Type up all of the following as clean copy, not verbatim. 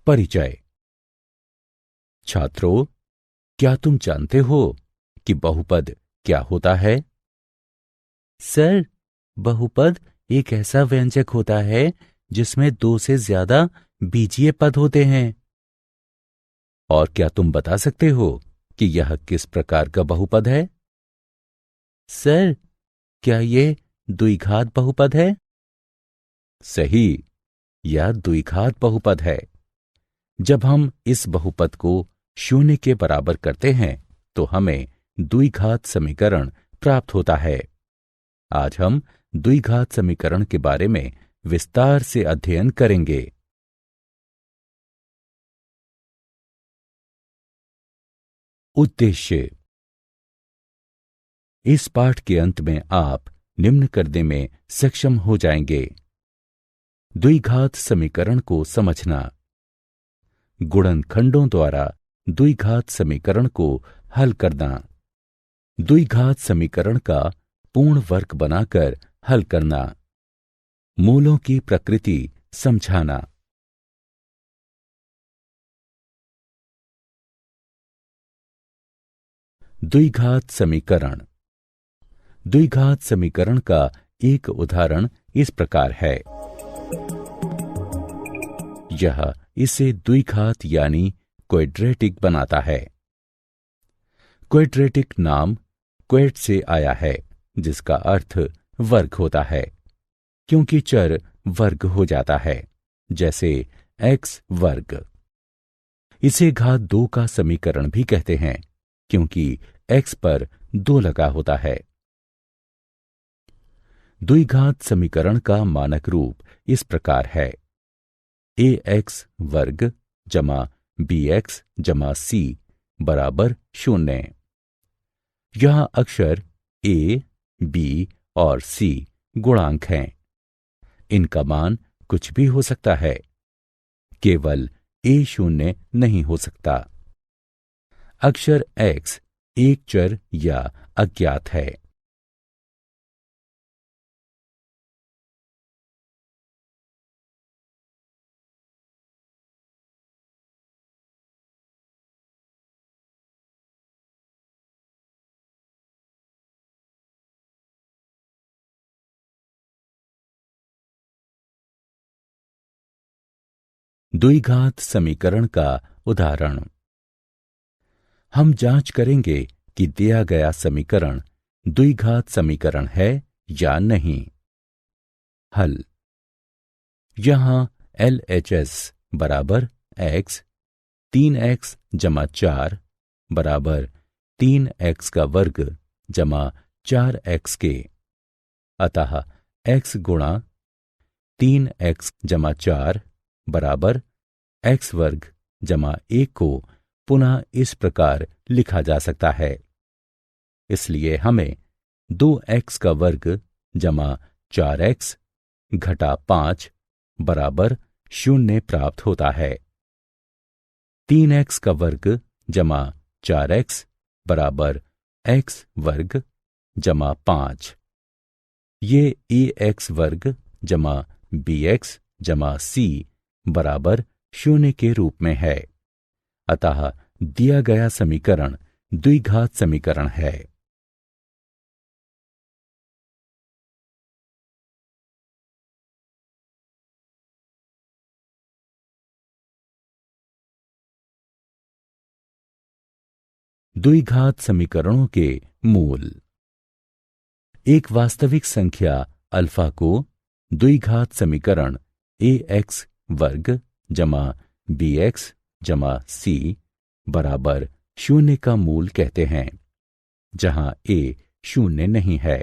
परिचय। छात्रों, क्या तुम जानते हो कि बहुपद क्या होता है? सर, बहुपद एक ऐसा व्यंजक होता है जिसमें दो से ज्यादा बीजीय पद होते हैं। और क्या तुम बता सकते हो कि यह किस प्रकार का बहुपद है? सर, क्या ये द्विघात बहुपद है? सही, यह द्विघात बहुपद है। जब हम इस बहुपद को शून्य के बराबर करते हैं तो हमें द्विघात समीकरण प्राप्त होता है। आज हम द्विघात समीकरण के बारे में विस्तार से अध्ययन करेंगे। उद्देश्य। इस पाठ के अंत में आप निम्न करने में सक्षम हो जाएंगे: द्विघात समीकरण को समझना, गुणनखंडों द्वारा द्विघात समीकरण को हल करना, द्विघात समीकरण का पूर्ण वर्ग बनाकर हल करना, मूलों की प्रकृति समझाना। द्विघात समीकरण। द्विघात समीकरण का एक उदाहरण इस प्रकार है। यह इसे द्विघात यानी क्वैड्रेटिक बनाता है। क्वैड्रेटिक नाम क्वैड से आया है, जिसका अर्थ वर्ग होता है, क्योंकि चर वर्ग हो जाता है, जैसे x वर्ग। इसे घात 2 का समीकरण भी कहते हैं, क्योंकि x पर 2 लगा होता है। द्विघात समीकरण का मानक रूप इस प्रकार है: ax वर्ग जमा bx जमा c बराबर 0। यहां अक्षर a, b और c गुणांक हैं। इनका मान कुछ भी हो सकता है, केवल a शून्य नहीं हो सकता। अक्षर x एक चर या अज्ञात है। द्विघात समीकरण का उदाहरण। हम जांच करेंगे कि दिया गया समीकरण द्विघात समीकरण है या नहीं। हल। यहां LHS बराबर x 3x जमा 4 बराबर 3x का वर्ग जमा 4x के। अतः x गुणा 3x जमा 4 बराबर x वर्ग जमा 1 को पुनः इस प्रकार लिखा जा सकता है। इसलिए हमें 2x का वर्ग जमा 4x घटा 5 बराबर 0 प्राप्त होता है। 3x का वर्ग जमा 4x बराबर x वर्ग जमा 5। ये ax वर्ग जमा bx जमा c बराबर 0 के रूप में है। अतः दिया गया समीकरण द्विघात समीकरण है। द्विघात समीकरणों के मूल। एक वास्तविक संख्या अल्फा को द्विघात समीकरण ax वर्ग जमा bx जमा c बराबर 0 का मूल कहते हैं, जहां a 0 नहीं है।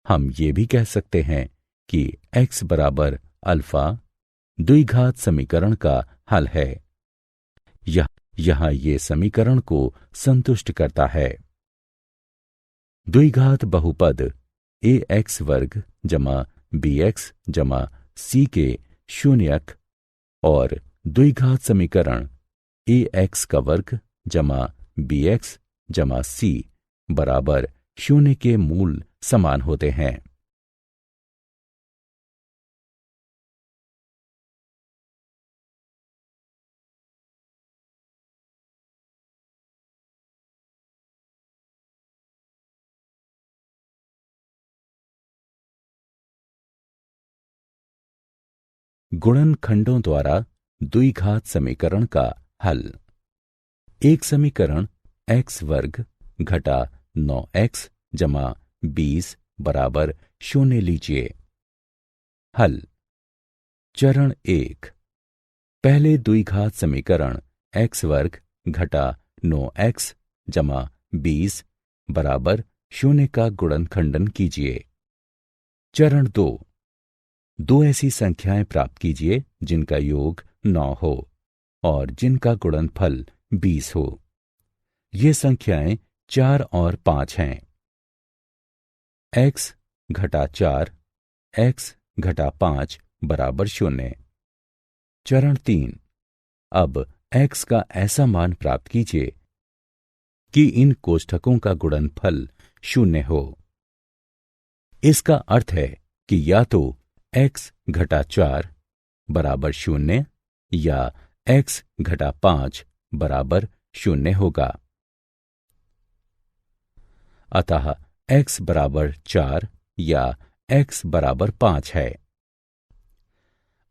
हम ये भी कह सकते हैं कि x बराबर अल्फा द्विघात समीकरण का हल है। यहां ये समीकरण को संतुष्ट करता है। द्विघात बहुपद ax वर्ग जमा bx जमा c के शून्यक और द्विघात समीकरण ax का वर्ग जमा bx जमा c बराबर 0 के मूल समान होते हैं। गुणनखंडों द्वारा द्विघात समीकरण का हल। एक समीकरण x वर्ग घटा 9x जमा 20 बराबर 0 लीजिए। हल। चरण 1। पहले द्विघात समीकरण x वर्ग घटा 9x जमा 20 बराबर 0 का गुणनखंडन कीजिए। चरण 2। दो ऐसी संख्याएं प्राप्त कीजिए जिनका योग 9 हो और जिनका गुणनफल 20 हो। ये संख्याएं 4 और 5 हैं। x घटा 4 x घटा 5 बराबर 0। चरण 3। अब x का ऐसा मान प्राप्त कीजिए कि इन कोष्ठकों का गुणनफल 0 हो। इसका अर्थ है कि या तो x घटा 4 बराबर 0 या x घटा 5 बराबर 0 होगा। अतः x बराबर 4 या x बराबर 5 है।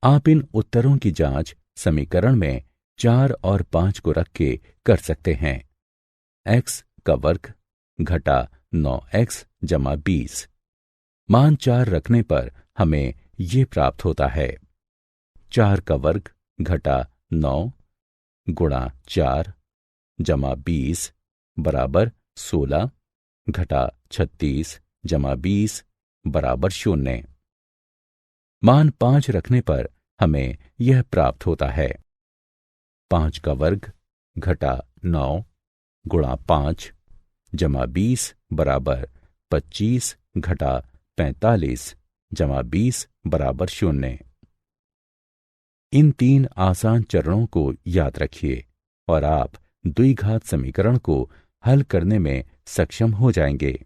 आप इन उत्तरों की जांच समीकरण में 4 और 5 को रख के कर सकते हैं। x का वर्ग घटा 9x जमा 20 मान 4 रखने पर हमें ये प्राप्त होता है। 4 का वर्ग घटा 9 गुणा 4 जमा 20 बराबर 16 घटा 36 जमा 20 बराबर 0। मान 5 रखने पर हमें यह प्राप्त होता है। 5 का वर्ग घटा 9 गुणा 5 जमा 20 बराबर 25 घटा 45 जमा 20 बराबर 0। इन 3 आसान चरणों को याद रखिए और आप द्विघात समीकरण को हल करने में सक्षम हो जाएंगे।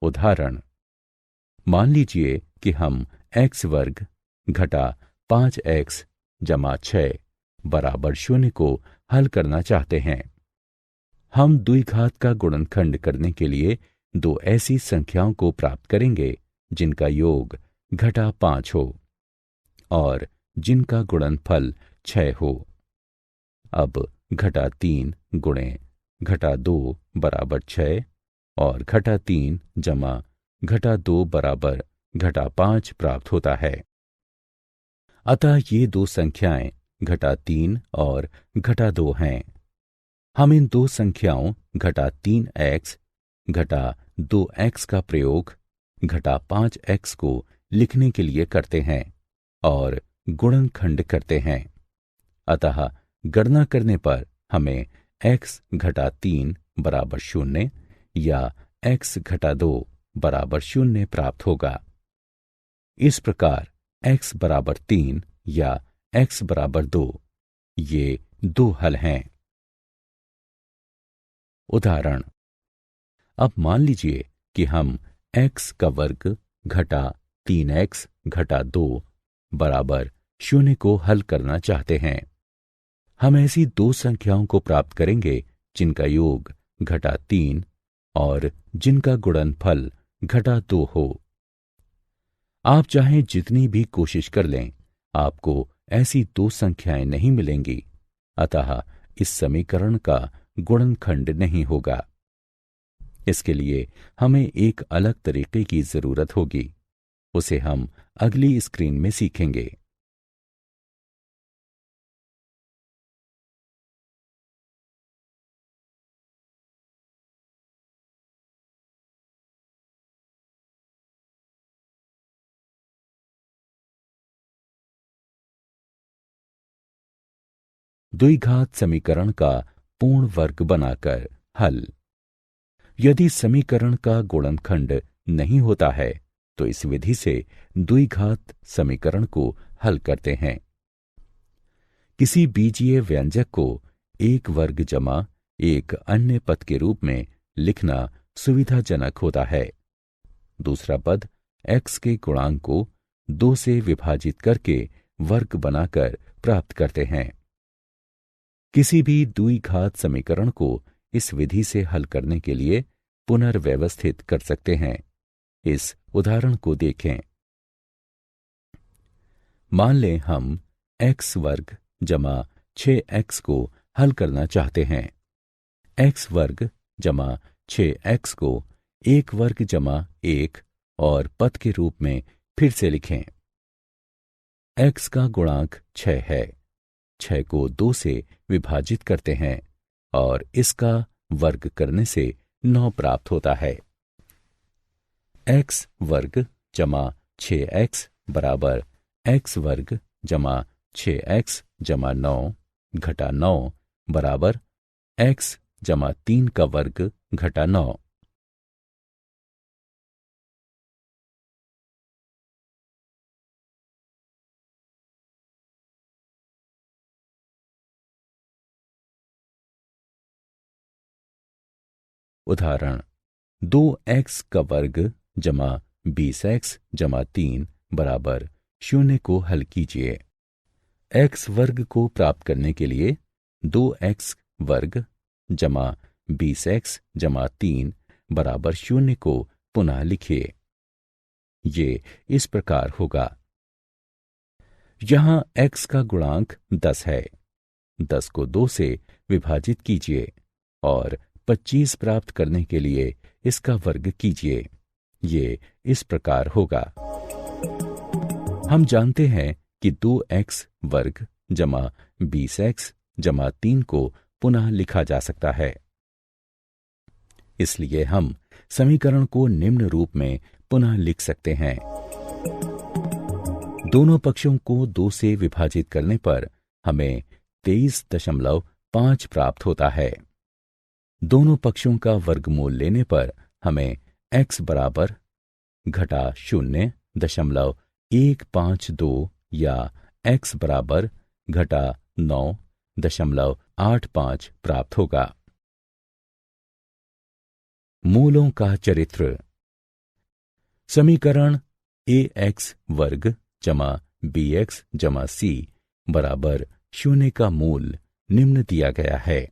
उदाहरण। मान लीजिए कि हम x वर्ग घटा 5x जमा 6 बराबर 0 को हल करना चाहते हैं। हम द्विघात का गुणनखंड करने के लिए दो ऐसी संख्याओं को प्राप्त करेंगे जिनका योग घटा 5 हो और जिनका गुणनफल 6 हो। अब घटा 3 गुणे घटा 2 बराबर 6 और घटा 3 जमा घटा 2 बराबर घटा 5 प्राप्त होता है। अतः ये दो संख्याएं घटा 3 और घटा 2 हैं। हम इन दो संख्याओं घटा 3x घटा 2x का प्रयोग घटा 5x को लिखने के लिए करते हैं और गुणनखंड करते हैं। अतः गणना करने पर हमें x घटा 3 बराबर 0 या x घटा 2 बराबर 0 प्राप्त होगा। इस प्रकार x बराबर 3 या x बराबर 2 ये दो हल हैं। उदाहरण। अब मान लीजिए कि हम x का वर्ग घटा 3x घटा 2 बराबर 0 को हल करना चाहते हैं। हम ऐसी दो संख्याओं को प्राप्त करेंगे जिनका योग घटा 3 और जिनका गुणनफल घटा 2 हो। आप चाहें जितनी भी कोशिश कर लें, आपको ऐसी दो संख्याएं नहीं मिलेंगी। अतः इस समीकरण का गुणनखंड नहीं होगा। इसके लिए हमें एक अलग तरीके की जरूरत होगी। उसे हम अगली स्क्रीन में सीखेंगे। द्विघात समीकरण का पूर्ण वर्ग बनाकर हल। यदि समीकरण का गुणनखंड नहीं होता है तो इस विधि से द्विघात समीकरण को हल करते हैं। किसी बीजीय व्यंजक को एक वर्ग जमा एक अन्य पद के रूप में लिखना सुविधाजनक होता है। दूसरा पद x के गुणांक को 2 से विभाजित करके वर्ग बनाकर प्राप्त करते हैं। किसी भी द्विघात समीकरण को इस विधि से हल करने के लिए पुनर्व्यवस्थित कर सकते हैं। इस उदाहरण को देखें। मान लें हम x वर्ग जमा 6x को हल करना चाहते हैं। x वर्ग जमा 6x को 1 वर्ग जमा 1 और पद के रूप में फिर से लिखें। x का गुणांक 6 है। 6 को 2 से विभाजित करते हैं और इसका वर्ग करने से 9 प्राप्त होता है। x वर्ग जमा 6x बराबर x वर्ग जमा 6x जमा 9 घटा 9 बराबर x जमा 3 का वर्ग घटा 9। उदाहरण 2x का वर्ग जमा 20x जमा 3 बराबर 0 को हल कीजिए। x वर्ग को प्राप्त करने के लिए 2x वर्ग जमा 20x जमा 3 बराबर 0 को पुनः लिखिए। ये इस प्रकार होगा। यहां x का गुणांक 10 है। 10 को 2 से विभाजित कीजिए और 25 प्राप्त करने के लिए इसका वर्ग कीजिए। ये इस प्रकार होगा। हम जानते हैं कि 2x वर्ग जमा 20x जमा 3 को पुनः लिखा जा सकता है। इसलिए हम समीकरण को निम्न रूप में पुनः लिख सकते हैं। दोनों पक्षों को 2 से विभाजित करने पर हमें 23.5 प्राप्त होता है। दोनों पक्षों का वर्गमूल लेने पर हमें x बराबर घटा 0.152 या x बराबर घटा 9.85 प्राप्त होगा। मूलों का चरित्र। समीकरण ax वर्ग जमा bx जमा c बराबर 0 का मूल निम्न दिया गया है।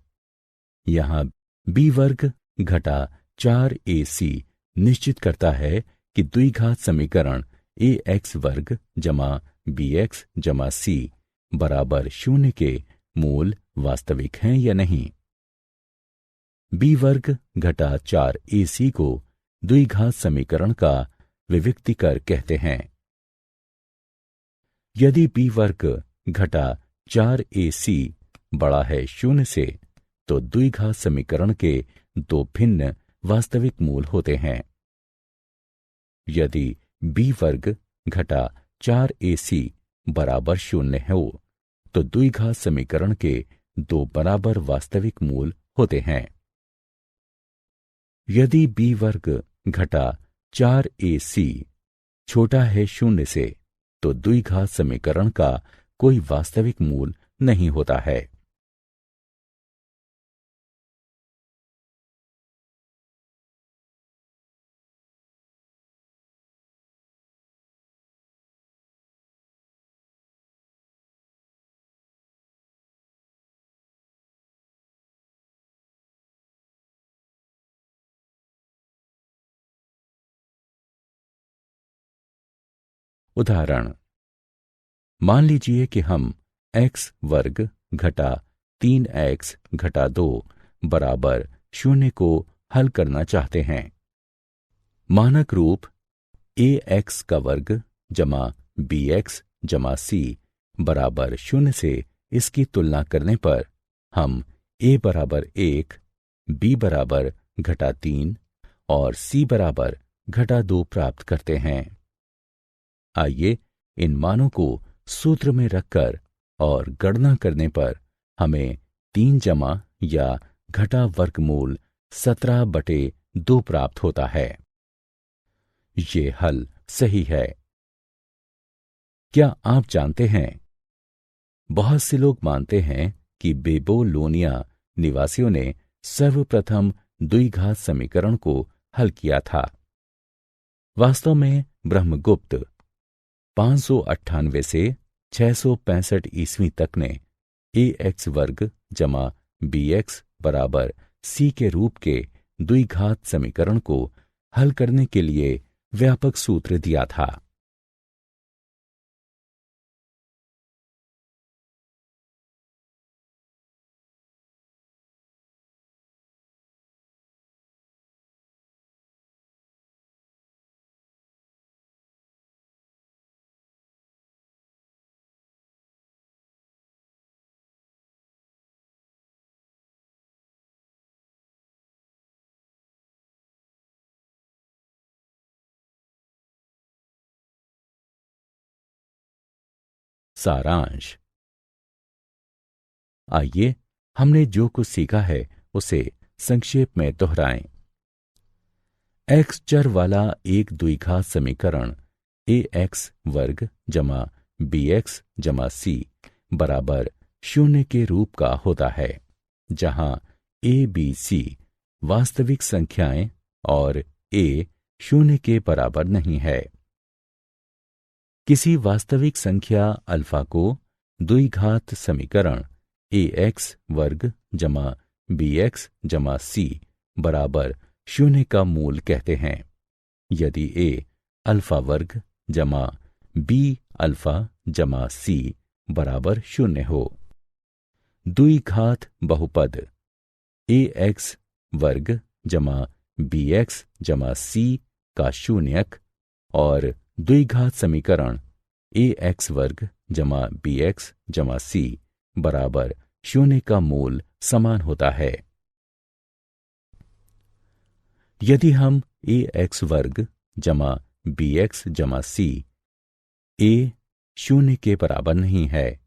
यहां b वर्ग घटा 4ac निश्चित करता है कि द्विघात समीकरण ax वर्ग जमा bx जमा c बराबर 0 के मूल वास्तविक हैं या नहीं। b वर्ग घटा 4ac को द्विघात समीकरण का विविक्तिकर कहते हैं। यदि b वर्ग घटा 4ac बड़ा है 0 से तो द्विघात समीकरण के 2 भिन्न वास्तविक मूल होते हैं। यदि b वर्ग घटा 4ac बराबर 0 हो तो द्विघात समीकरण के 2 बराबर वास्तविक मूल होते हैं। यदि b वर्ग घटा 4ac छोटा है 0 से तो द्विघात समीकरण का कोई वास्तविक मूल नहीं होता है। उदाहरण मान लीजिए कि हम x वर्ग घटा 3x घटा 2 बराबर 0 को हल करना चाहते हैं। मानक रूप ax का वर्ग जमा bx जमा c बराबर 0 से इसकी तुलना करने पर हम a बराबर 1, b बराबर घटा 3 और c बराबर घटा 2 प्राप्त करते हैं। आइए इन मानों को सूत्र में रखकर और गणना करने पर हमें 3 जमा या घटा वर्गमूल 17/2 प्राप्त होता है। ये हल सही है। क्या आप जानते हैं, बहुत से लोग मानते हैं कि बेबोलोनिया निवासियों ने सर्वप्रथम द्विघात समीकरण को हल किया था। वास्तव में ब्रह्मगुप्त 598 से 665 ईस्वी तक ने ax वर्ग जमा bx बराबर c के रूप के द्विघात समीकरण को हल करने के लिए व्यापक सूत्र दिया था। सारांश। आइए हमने जो कुछ सीखा है उसे संक्षेप में दोहराएं। x चर वाला एक द्विघात समीकरण ax वर्ग जमा bx जमा c बराबर 0 के रूप का होता है, जहां a b c वास्तविक संख्याएं और a 0 के बराबर नहीं है। किसी वास्तविक संख्या अल्फा को द्विघात समीकरण ax वर्ग जमा bx जमा c बराबर 0 का मूल कहते हैं यदि a अल्फा वर्ग जमा b अल्फा जमा c बराबर 0 हो। द्विघात बहुपद ax वर्ग जमा bx जमा c का शून्यक और द्विघात समीकरण ax वर्ग जमा bx जमा c बराबर 0 का मूल समान होता है। यदि हम ax वर्ग जमा bx जमा c a 0 के बराबर नहीं है,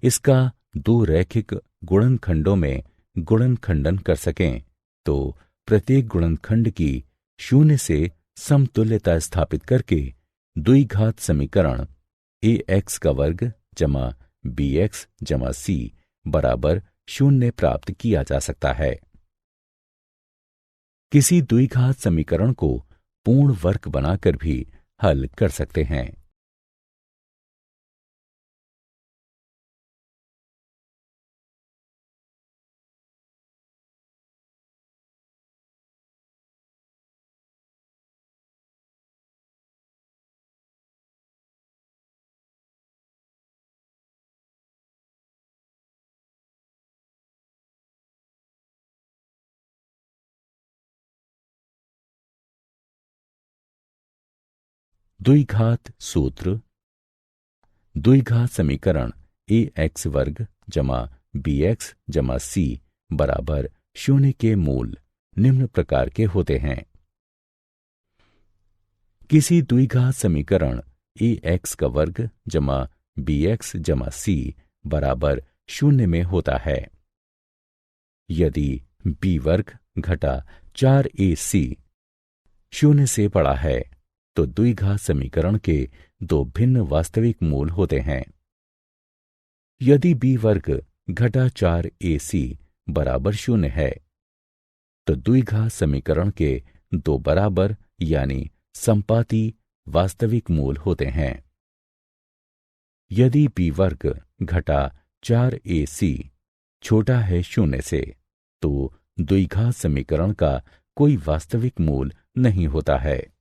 इसका दो रैखिक गुणनखंडों में गुणनखंडन कर सकें तो प्रत्येक गुणनखंड की 0 से समतुल्यता स्थापित करके द्विघात समीकरण ax का वर्ग जमा bx जमा c बराबर 0 प्राप्त किया जा सकता है। किसी द्विघात समीकरण को पूर्ण वर्ग बनाकर भी हल कर सकते हैं। द्विघात सूत्र। द्विघात समीकरण ax वर्ग जमा bx जमा c बराबर 0 के मूल निम्न प्रकार के होते हैं। किसी द्विघात समीकरण ax का वर्ग जमा bx जमा c बराबर 0 में होता है यदि b वर्ग घटा 4ac 0 से बड़ा है तो द्विघात समीकरण के दो भिन्न वास्तविक मूल होते हैं। यदि b वर्ग घटा 4ac बराबर 0 है तो द्विघात समीकरण के दो बराबर यानी संपाती वास्तविक मूल होते हैं। यदि b वर्ग घटा 4ac छोटा है 0 से तो द्विघात समीकरण का कोई वास्तविक मूल नहीं होता है।